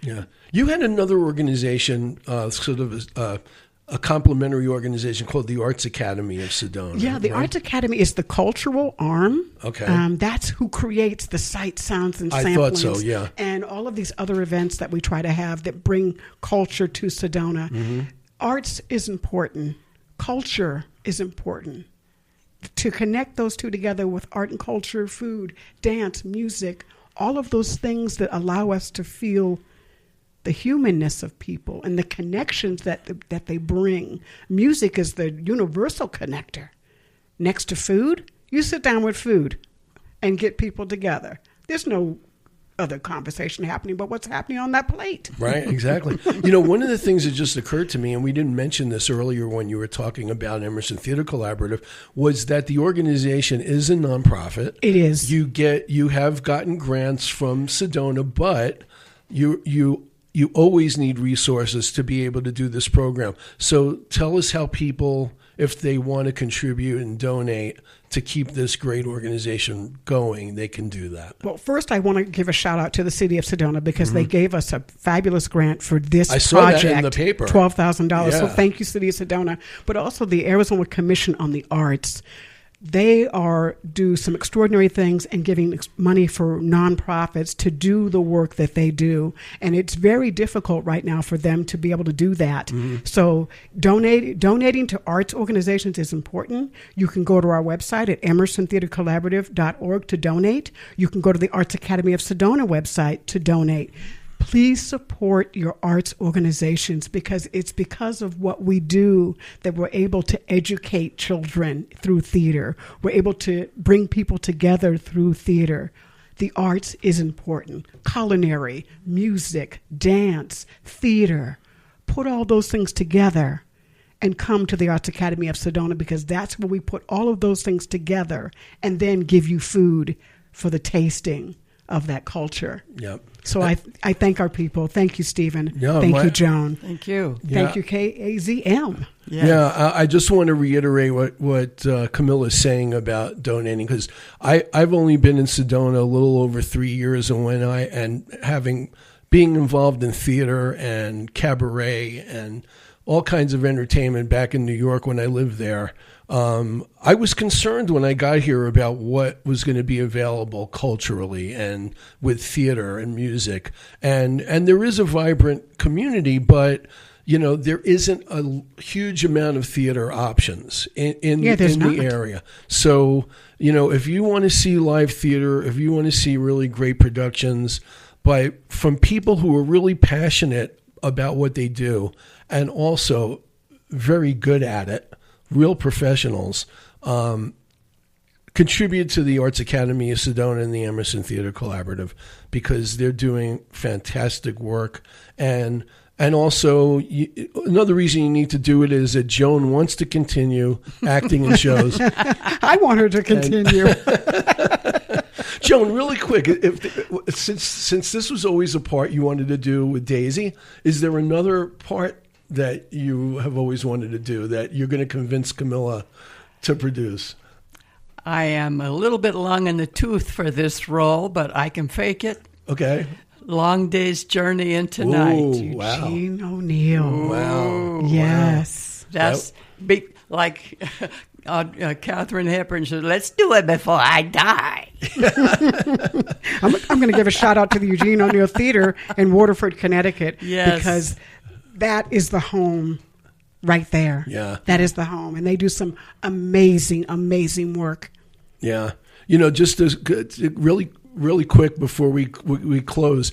Yeah. You had another organization, sort of a complementary organization called the Arts Academy of Sedona. Yeah, the Arts Academy is the cultural arm. Okay. That's who creates the sights, sounds, and samplings. I thought so, yeah. And all of these other events that we try to have that bring culture to Sedona. Arts is important. Culture is important. To connect those two together with art and culture, food, dance, music, all of those things that allow us to feel the humanness of people and the connections that they bring. Music is the universal connector. Next to food, you sit down with food and get people together. There's no other conversation happening but what's happening on that plate. Right, exactly. One of the things that just occurred to me, and we didn't mention this earlier when you were talking about Emerson Theater Collaborative, was that the organization is a nonprofit. It is. You have gotten grants from Sedona, but you always need resources to be able to do this program. So tell us how people, if they want to contribute and donate to keep this great organization going, they can do that. Well, first I want to give a shout out to the city of Sedona because they gave us a fabulous grant for this project. I saw that in the paper. $12,000. Yeah. So thank you, City of Sedona. But also the Arizona Commission on the Arts. They do some extraordinary things and giving money for nonprofits to do the work that they do. And it's very difficult right now for them to be able to do that. So donating to arts organizations is important. You can go to our website at emersontheatercollaborative.org to donate. You can go to the Arts Academy of Sedona website to donate. Please support your arts organizations because it's because of what we do that we're able to educate children through theater. We're able to bring people together through theater. The arts is important. Culinary, music, dance, theater. Put all those things together and come to the Arts Academy of Sedona because that's where we put all of those things together and then give you food for the tasting of that culture. Yep. So I thank our people. Thank you, Stephen. Yeah, thank you, Joan. Thank you. Thank you, KAZM. Yes. Yeah, I just want to reiterate what Camilla is saying about donating, because I've only been in Sedona a little over 3 years, and being involved in theater and cabaret and all kinds of entertainment back in New York when I lived there. I was concerned when I got here about what was going to be available culturally and with theater and music. And there is a vibrant community, but there isn't a huge amount of theater options in the area. So, if you want to see live theater, if you want to see really great productions from people who are really passionate about what they do and also very good at it, real professionals, contribute to the Arts Academy of Sedona and the Emerson Theater Collaborative, because they're doing fantastic work. And also, another reason you need to do it is that Joan wants to continue acting in shows. I want her to continue. Joan, really quick, since this was always a part you wanted to do with Daisy, is there another part that you have always wanted to do that you're going to convince Camilla to produce? I am a little bit long in the tooth for this role, but I can fake it. Okay. Long Day's Journey into Night. Wow. Eugene O'Neill. Wow. Yes. That's big, like Katharine Hepburn said, let's do it before I die. I'm going to give a shout out to the Eugene O'Neill Theater in Waterford, Connecticut. Yes. Because that is the home right there. Yeah. That is the home. And they do some amazing, amazing work. Yeah. Just really quick before we close,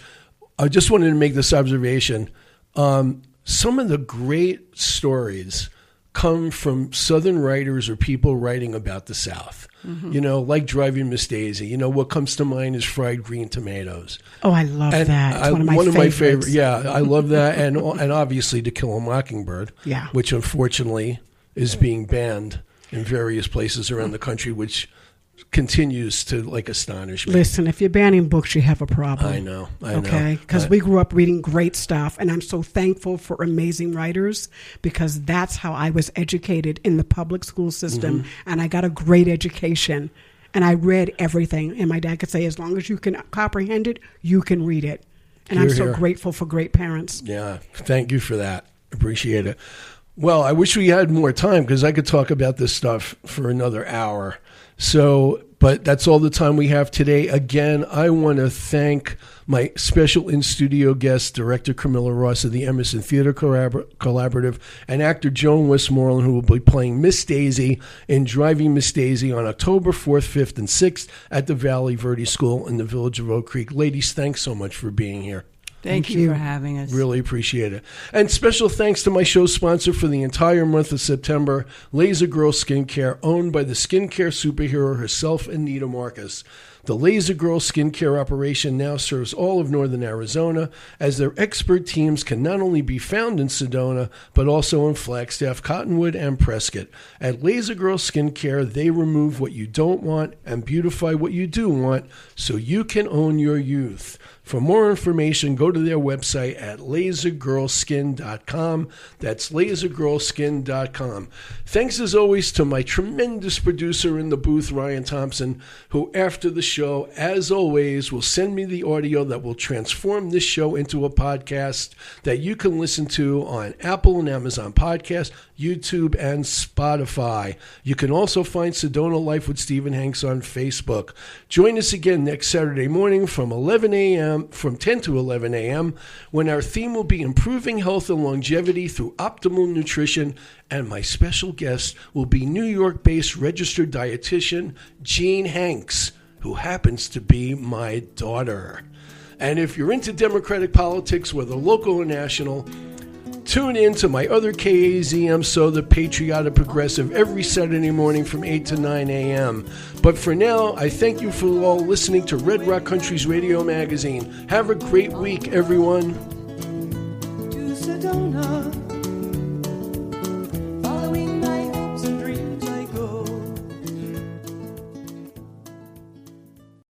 I just wanted to make this observation. Some of the great stories come from Southern writers or people writing about the South. Mm-hmm. Like Driving Miss Daisy. What comes to mind is Fried Green Tomatoes. Oh, I love that. It's one of my favorites. Yeah, I love that. And obviously To Kill a Mockingbird, which unfortunately is being banned in various places around the country, which continues to astonish me. Listen, if you're banning books, you have a problem. I know. Okay, because we grew up reading great stuff, and I'm so thankful for amazing writers, because that's how I was educated in the public school system, and I got a great education, and I read everything. And my dad could say, as long as you can comprehend it, you can read it. And I'm so grateful for great parents. Yeah, thank you for that. Appreciate it. Well, I wish we had more time, because I could talk about this stuff for another hour. But that's all the time we have today. Again, I want to thank my special in-studio guest, Director Camilla Ross of the Emerson Theater Collaborative, and actor Joan Westmoreland, who will be playing Miss Daisy in Driving Miss Daisy on October 4th, 5th, and 6th at the Valley Verde School in the village of Oak Creek. Ladies, thanks so much for being here. Thank you for having us. Really appreciate it. And special thanks to my show sponsor for the entire month of September, Laser Girl Skincare, owned by the skincare superhero herself, Anita Marcus. The Laser Girl skincare operation now serves all of northern Arizona, as their expert teams can not only be found in Sedona, but also in Flagstaff, Cottonwood, and Prescott. At Laser Girl Skincare, they remove what you don't want and beautify what you do want, so you can own your youth. For more information, go to their website at lasergirlskin.com. That's lasergirlskin.com. Thanks as always to my tremendous producer in the booth, Ryan Thompson, who after the show, as always, will send me the audio that will transform this show into a podcast that you can listen to on Apple and Amazon Podcasts, YouTube, and Spotify. You can also find Sedona Life with Stephen Hanks on Facebook. Join us again next Saturday morning from 10 to 11 a.m., when our theme will be improving health and longevity through optimal nutrition, and my special guest will be New York-based registered dietitian Jean Hanks, who happens to be my daughter. And if you're into Democratic politics, whether local or national, tune in to my other KAZM, So the Patriotic Progressive, every Saturday morning from 8 to 9 a.m. But for now, I thank you for all listening to Red Rock Country's Radio Magazine. Have a great week, everyone. To Sedona.